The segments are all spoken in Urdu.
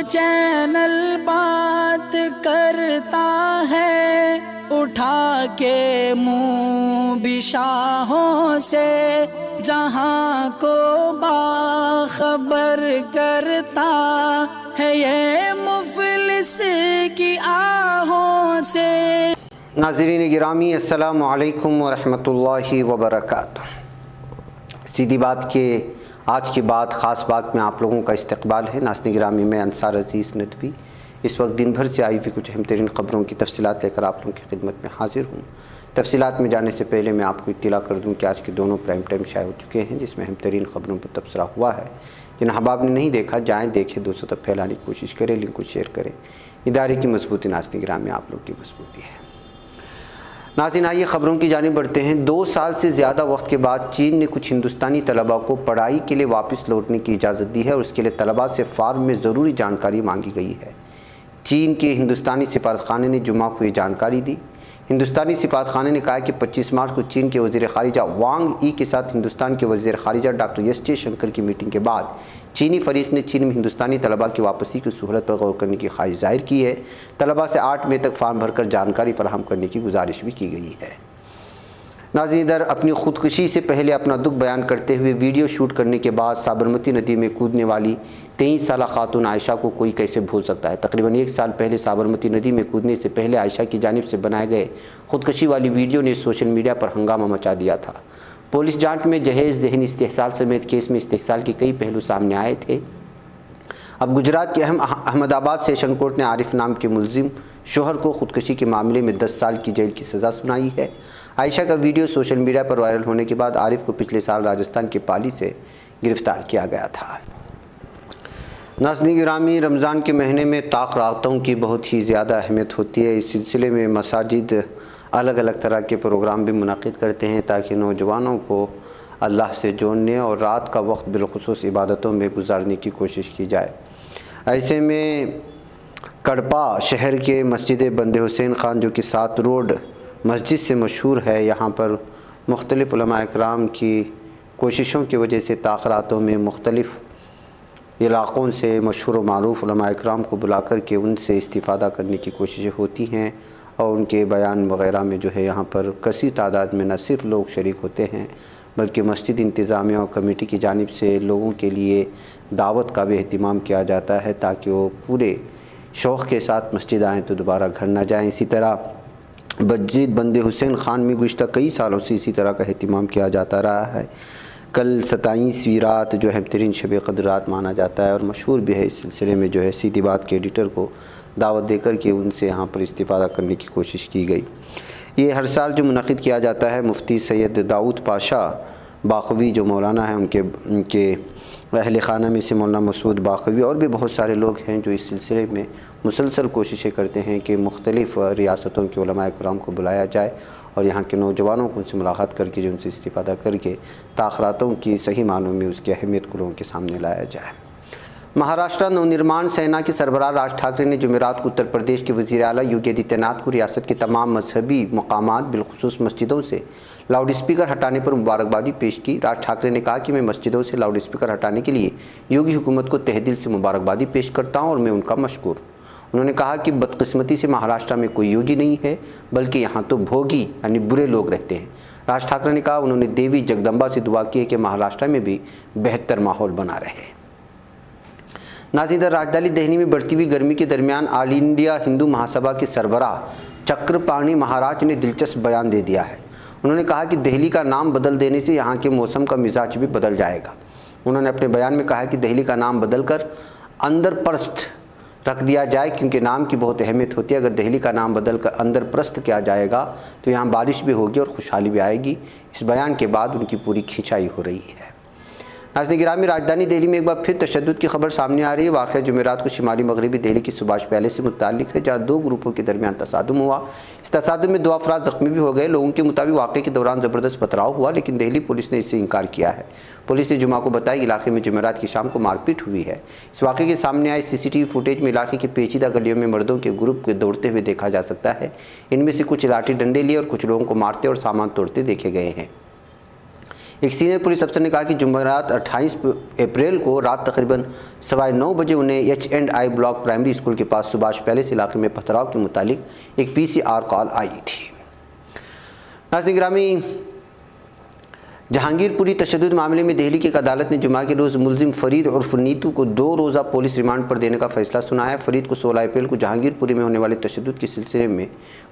چینل بات کرتا ہے، اٹھا کے منہ بشاہوں سے جہاں کو باخبر کرتا ہے، یہ مفلس کی آہوں سے۔ ناظرین گرامی، السلام علیکم ورحمۃ اللہ وبرکاتہ۔ سیدھی بات کے آج کی بات، خاص بات میں آپ لوگوں کا استقبال ہے۔ ناظرین گرامی، میں انصار عزیز ندوی اس وقت دن بھر سے آئی ہوئی کچھ اہم ترین خبروں کی تفصیلات لے کر آپ لوگوں کی خدمت میں حاضر ہوں۔ تفصیلات میں جانے سے پہلے میں آپ کو اطلاع کر دوں کہ آج کے دونوں پرائم ٹائم شائع ہو چکے ہیں، جس میں اہم ترین خبروں پر تبصرہ ہوا ہے۔ جن احباب نے نہیں دیکھا، جائیں دیکھیں، دوستوں تک پھیلانے کی کوشش کریں، لنک کو شیئر کریں۔ ادارے کی مضبوطی ناظرین گرامی آپ لوگوں کی مضبوطی ہے۔ ناظرین آئیے خبروں کی جانب بڑھتے ہیں۔ 2 سال سے زیادہ وقت کے بعد چین نے کچھ ہندوستانی طلباء کو پڑھائی کے لیے واپس لوٹنے کی اجازت دی ہے، اور اس کے لیے طلباء سے فارم میں ضروری جانکاری مانگی گئی ہے۔ چین کے ہندوستانی سفارتخانے نے جمعہ کو یہ جانکاری دی۔ ہندوستانی سفارتخانے نے کہا کہ 25 مارچ کو چین کے وزیر خارجہ وانگ ای کے ساتھ ہندوستان کے وزیر خارجہ ڈاکٹر ایس جے شنکر کی میٹنگ کے بعد چینی فریق نے چین میں ہندوستانی طلباء کی واپسی کی سہولت پر غور کرنے کی خواہش ظاہر کی ہے۔ طلباء سے 8 مئی تک فارم بھر کر جانکاری فراہم کرنے کی گزارش بھی کی گئی ہے۔ ناظرین، ادھر اپنی خودکشی سے پہلے اپنا دکھ بیان کرتے ہوئے ویڈیو شوٹ کرنے کے بعد سابرمتی ندی میں کودنے والی 23 سالہ خاتون عائشہ کو کوئی کیسے بھول سکتا ہے۔ تقریباً 1 سال پہلے سابرمتی ندی میں کودنے سے پہلے عائشہ کی جانب سے بنائے گئے خودکشی والی ویڈیو نے سوشل میڈیا پر ہنگامہ مچا دیا تھا۔ پولیس جانچ میں جہیز ذہنی استحصال سمیت کیس میں استحصال کے کئی پہلو سامنے آئے تھے۔ اب گجرات کے احمد آباد سیشن کورٹ نے عارف نام کے ملزم شوہر کو خودکشی کے معاملے میں 10 سال کی جیل کی سزا سنائی ہے۔ عائشہ کا ویڈیو سوشل میڈیا پر وائرل ہونے کے بعد عارف کو پچھلے سال راجستھان کے پالی سے گرفتار کیا گیا تھا۔ ناظرین گرامی، رمضان کے مہینے میں طاق راتوں کی بہت ہی زیادہ اہمیت ہوتی ہے۔ اس سلسلے میں مساجد الگ الگ طرح کے پروگرام بھی منعقد کرتے ہیں تاکہ نوجوانوں کو اللہ سے جوڑنے اور رات کا وقت بالخصوص عبادتوں میں گزارنے کی کوشش کی جائے۔ ایسے میں کڑپا شہر کے مسجد بند حسین خان، جو کہ 7 روڈ مسجد سے مشہور ہے، یہاں پر مختلف علماء اکرام کی کوششوں کی وجہ سے طاق راتوں میں مختلف علاقوں سے مشہور و معروف علماء اکرام کو بلا کر کے ان سے استفادہ کرنے کی کوششیں ہوتی ہیں، اور ان کے بیان وغیرہ میں جو ہے یہاں پر کثیر تعداد میں نہ صرف لوگ شریک ہوتے ہیں بلکہ مسجد انتظامیہ اور کمیٹی کی جانب سے لوگوں کے لیے دعوت کا بھی اہتمام کیا جاتا ہے تاکہ وہ پورے شوق کے ساتھ مسجد آئیں تو دوبارہ گھر نہ جائیں۔ اسی طرح مسجد بند حسین خان میں گزشتہ کئی سالوں سے اسی طرح کا اہتمام کیا جاتا رہا ہے۔ کل 27ویں رات جو اہم ترین شب قدر رات مانا جاتا ہے، اور مشہور بھی ہے۔ اس سلسلے میں جو ہے سیدھی بات کے ایڈیٹر کو دعوت دے کر کے ان سے یہاں پر استفادہ کرنے کی کوشش کی گئی۔ یہ ہر سال جو منعقد کیا جاتا ہے، مفتی سید داؤد پاشا باقوی جو مولانا ہیں، ان کے اہل خانہ میں سے مولانا مسعود باقوی اور بھی بہت سارے لوگ ہیں جو اس سلسلے میں مسلسل کوششیں کرتے ہیں کہ مختلف ریاستوں کے علماء اکرام کو بلایا جائے اور یہاں کے نوجوانوں کو ان سے ملاقات کر کے جو ان سے استفادہ کر کے طاق راتوں کی صحیح معنوں میں اس کی اہمیت کو لوگوں کے سامنے لایا جائے۔ مہاراشٹر نونرمان سینا کے سربراہ راج ٹھاکرے نے جمعرات کو اتر پردیش کے وزیر اعلیٰ یوگی آدتیہ ناتھ کو ریاست کے تمام مذہبی مقامات بالخصوص مسجدوں سے لاؤڈ اسپیکر ہٹانے پر مبارکبادی پیش کی۔ راج ٹھاکرے نے کہا کہ میں مسجدوں سے لاؤڈ اسپیکر ہٹانے کے لیے یوگی حکومت کو تہ دل سے مبارکبادی پیش کرتا ہوں اور میں ان کا مشکور ہوں۔ انہوں نے کہا کہ بدقسمتی سے مہاراشٹر میں کوئی یوگی نہیں ہے بلکہ یہاں تو بھوگی یعنی برے لوگ رہتے ہیں۔ راج ٹھاکرے نے کہا انہوں نے دیوی جگدمبا سے دعا کی ہے کہ مہاراشٹر میں بھی بہتر ماحول بنا رہے۔ ناظرین، راجدھانی دہلی میں بڑھتی ہوئی گرمی کے درمیان آل انڈیا ہندو مہاسبھا کے سربراہ چکرپانی مہاراج نے دلچسپ بیان دے دیا ہے۔ انہوں نے کہا کہ دہلی کا نام بدل دینے سے یہاں کے موسم کا مزاج بھی بدل جائے گا۔ انہوں نے اپنے بیان میں کہا کہ دہلی کا نام بدل کر اندر پرست رکھ دیا جائے کیونکہ نام کی بہت اہمیت ہوتی ہے۔ اگر دہلی کا نام بدل کر اندر پرست کیا جائے گا تو یہاں بارش بھی ہوگی اور خوشحالی بھی آئے گی۔ اس بیان کے بعد ان کی پوری کھنچائی ہو رہی ہے۔ ناظرین گرامی، راجدھانی دہلی میں ایک بار پھر تشدد کی خبر سامنے آ رہی ہے۔ واقعہ جمعرات کو شمالی مغربی دہلی کی سبھاش پیلیس سے متعلق ہے، جہاں 2 گروپوں کے درمیان تصادم ہوا۔ اس تصادم میں 2 افراد زخمی بھی ہو گئے۔ لوگوں کے مطابق واقعے کے دوران زبردست پتھراؤ ہوا، لیکن دہلی پولیس نے اس سے انکار کیا ہے۔ پولیس نے جمعہ کو بتایا کہ علاقے میں جمعرات کی شام کو مار پیٹ ہوئی ہے۔ اس واقعے کے سامنے آئے CCTV فوٹیج میں علاقے کے پیچیدہ گلیوں میں مردوں کے گروپ کے دوڑتے ہوئے دیکھا جا سکتا ہے۔ ان میں سے کچھ لاٹھی ڈنڈے لیے اور کچھ لوگوں کو مارتے اور سامان توڑتے دیکھے گئے ہیں۔ ایک سینئر پولیس افسر نے کہا کہ جمعرات 28 اپریل کو رات تقریباً 9:15 بجے انہیں H&I بلاک پرائمری اسکول کے پاس سبھاش پیلیس علاقے میں پتھراؤ کے متعلق ایک PCR کال آئی تھی۔ ناظرین گرامی، جہانگیر پوری تشدد معاملے میں دہلی کی ایک عدالت نے جمعہ کے روز ملزم فرید عرف نیتو کو 2 روزہ پولیس ریمانڈ پر دینے کا فیصلہ سنایا۔ فرید کو 16 اپریل کو جہانگیر پوری میں ہونے والے تشدد کے سلسلے میں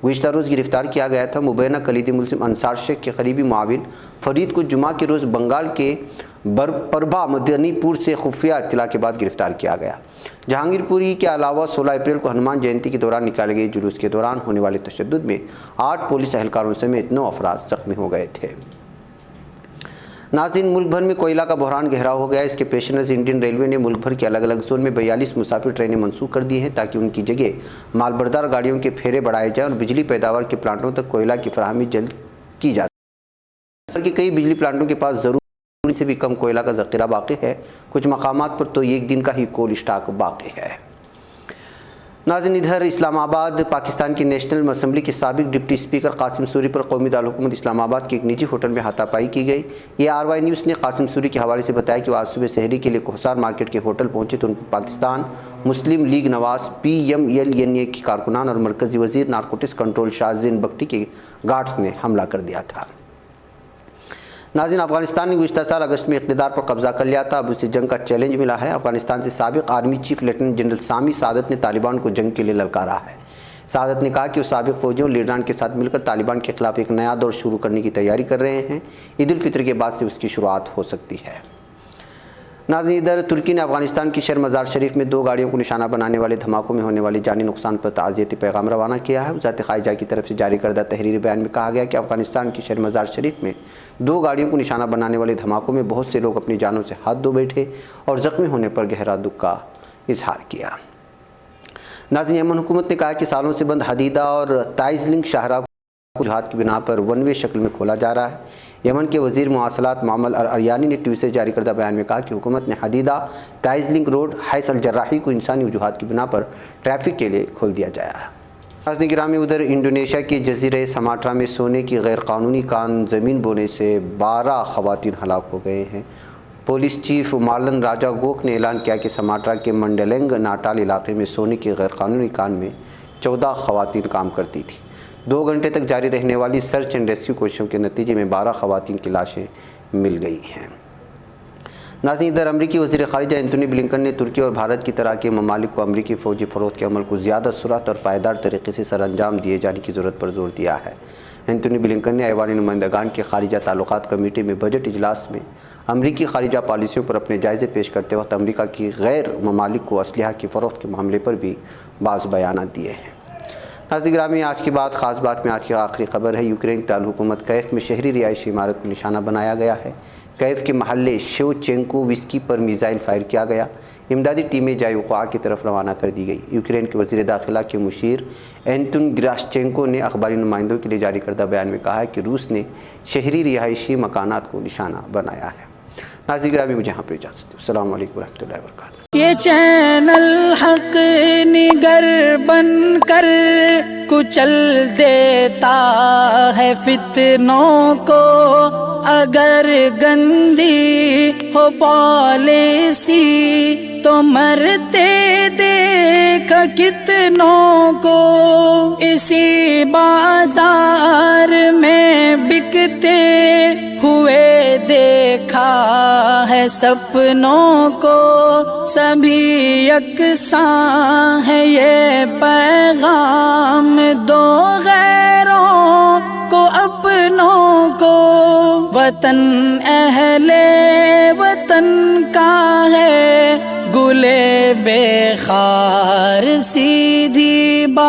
گزشتہ روز گرفتار کیا گیا تھا۔ مبینہ کلیدی ملزم انصار شیخ کے قریبی معاون فرید کو جمعہ کے روز بنگال کے پربھا مدنی پور سے خفیہ اطلاع کے بعد گرفتار کیا گیا۔ جہانگیر پوری کے علاوہ 16 اپریل کو ہنومان جینتی کے دوران نکالے گئے جلوس کے دوران ہونے والے تشدد میں 8 پولیس اہلکاروں سمیت 9 افراد زخمی ہو گئے تھے۔ ناظرین، ملک بھر میں کوئلہ کا بحران گہرا ہو گیا ہے۔ اس کے پیش نظر انڈین ریلوے نے ملک بھر کے الگ الگ زون میں 42 مسافر ٹرینیں منسوخ کر دی ہیں تاکہ ان کی جگہ مال بردار گاڑیوں کے پھیرے بڑھائے جائیں اور بجلی پیداوار کے پلانٹوں تک کوئلہ کی فراہمی جلد کی جا سکے۔ کہ کئی بجلی پلانٹوں کے پاس ضروری سے بھی کم کوئلہ کا ذخیرہ باقی ہے، کچھ مقامات پر تو ایک دن کا ہی کول اسٹاک باقی ہے۔ ناظرین، ادھر اسلام آباد پاکستان کی نیشنل اسمبلی کے سابق ڈپٹی اسپیکر قاسم سوری پر قومی دارالحکومت اسلام آباد کے ایک نجی ہوٹل میں ہاتھا پائی کی گئی۔ یہ RY نیوز نے قاسم سوری کے حوالے سے بتایا کہ وہ آج صبح سحری کے لیے کوہسار مارکیٹ کے ہوٹل پہنچے تو ان پر پاکستان مسلم لیگ نواز PMLNA کی کارکنان اور مرکزی وزیر نارکوٹکس کنٹرول شاہ زین بگٹی کے گارڈز نے حملہ کر دیا تھا۔ ناظرین، افغانستان نے گزشتہ سال اگست میں اقتدار پر قبضہ کر لیا تھا، اب اسے جنگ کا چیلنج ملا ہے۔ افغانستان سے سابق آرمی چیف لیفٹیننٹ جنرل سامی سعادت نے طالبان کو جنگ کے لیے للکارا ہے۔ سعادت نے کہا کہ وہ سابق فوجیوں اور لیڈران کے ساتھ مل کر طالبان کے خلاف ایک نیا دور شروع کرنے کی تیاری کر رہے ہیں۔ عید الفطر کے بعد سے اس کی شروعات ہو سکتی ہے۔ ناظرین، ادھر ترکی نے افغانستان کی شہر مزار شریف میں 2 گاڑیوں کو نشانہ بنانے والے دھماکوں میں ہونے والی جانی نقصان پر تعزیتی پیغام روانہ کیا ہے۔ وزارت خارجہ کی طرف سے جاری کردہ تحریری بیان میں کہا گیا کہ افغانستان کی شہر مزار شریف میں 2 گاڑیوں کو نشانہ بنانے والے دھماکوں میں بہت سے لوگ اپنی جانوں سے ہاتھ دھو بیٹھے اور زخمی ہونے پر گہرا دکھ کا اظہار کیا۔ ناظرین، یمن حکومت نے کہا کہ سالوں سے بند حدیدہ اور تائز لنک شاہراہ کو وجوہات کی بنا پر 1 وے شکل میں کھولا جا رہا ہے۔ یمن کے وزیر مواصلات معمر اریانی نے ٹویٹ سے جاری کردہ بیان میں کہا کہ حکومت نے حدیدہ تائز لنک روڈ حیث الجراحی کو انسانی وجوہات کی بنا پر ٹریفک کے لیے کھول دیا جایا ہے۔ ناظرین گرامی، ادھر انڈونیشیا کے جزیرے سماٹرا میں سونے کی غیر قانونی کان زمین بونے سے 12 خواتین ہلاک ہو گئے ہیں۔ پولیس چیف مارلن راجا گوک نے اعلان کیا کہ سماٹرا کے منڈلنگ ناٹال علاقے میں سونے کی غیر قانونی کان میں 14 خواتین کام کرتی تھیں۔ 2 گھنٹے تک جاری رہنے والی سرچ اینڈ ریسکیو کوششوں کے نتیجے میں 12 خواتین کی لاشیں مل گئی ہیں۔ ناظرین، ادھر امریکی وزیر خارجہ اینتھونی بلنکن نے ترکی اور بھارت کی طرح کے ممالک کو امریکی فوجی فروخت کے عمل کو زیادہ سرعت اور پائیدار طریقے سے سر انجام دیے جانے کی ضرورت پر زور دیا ہے۔ اینتھونی بلنکن نے ایوان نمائندگان کے خارجہ تعلقات کمیٹی میں بجٹ اجلاس میں امریکی خارجہ پالیسیوں پر اپنے جائزے پیش کرتے وقت امریکہ کی غیر ممالک کو اسلحہ کی فروخت کے معاملے پر بھی بعض بیانات دیے ہیں۔ ناظرین گرامی، آج کی بات خاص بات میں آج کی آخری خبر ہے۔ یوکرین کی دارالحکومت کیف میں شہری رہائشی عمارت کو نشانہ بنایا گیا ہے۔ کیف کے محلے شیوچینکو وسکی پر میزائل فائر کیا گیا۔ امدادی ٹیمیں جائے وقوع کی طرف روانہ کر دی گئی۔ یوکرین کے وزیر داخلہ کے مشیر اینٹون گراشچینکو نے اخباری نمائندوں کے لیے جاری کردہ بیان میں کہا ہے کہ روس نے شہری رہائشی مکانات کو نشانہ بنایا ہے۔ ناظرین گرامی، مجھے یہاں پہ اجازت دیں۔ السلام علیکم ورحمۃ اللہ وبرکاتہ۔ یہ چینل حق نگر بن کر کچل دیتا ہے فتنوں کو، اگر گندی ہو پالیسی تو مرتے دیکھ کتنوں کو، اسی بازار میں بکتے ہوئے دیکھا ہے سپنوں کو، سبھی یکساں ہے یہ پیغام دو غیروں کو اپنوں کو، وطن اہل وطن کا ہے گلے بے خار سیدھی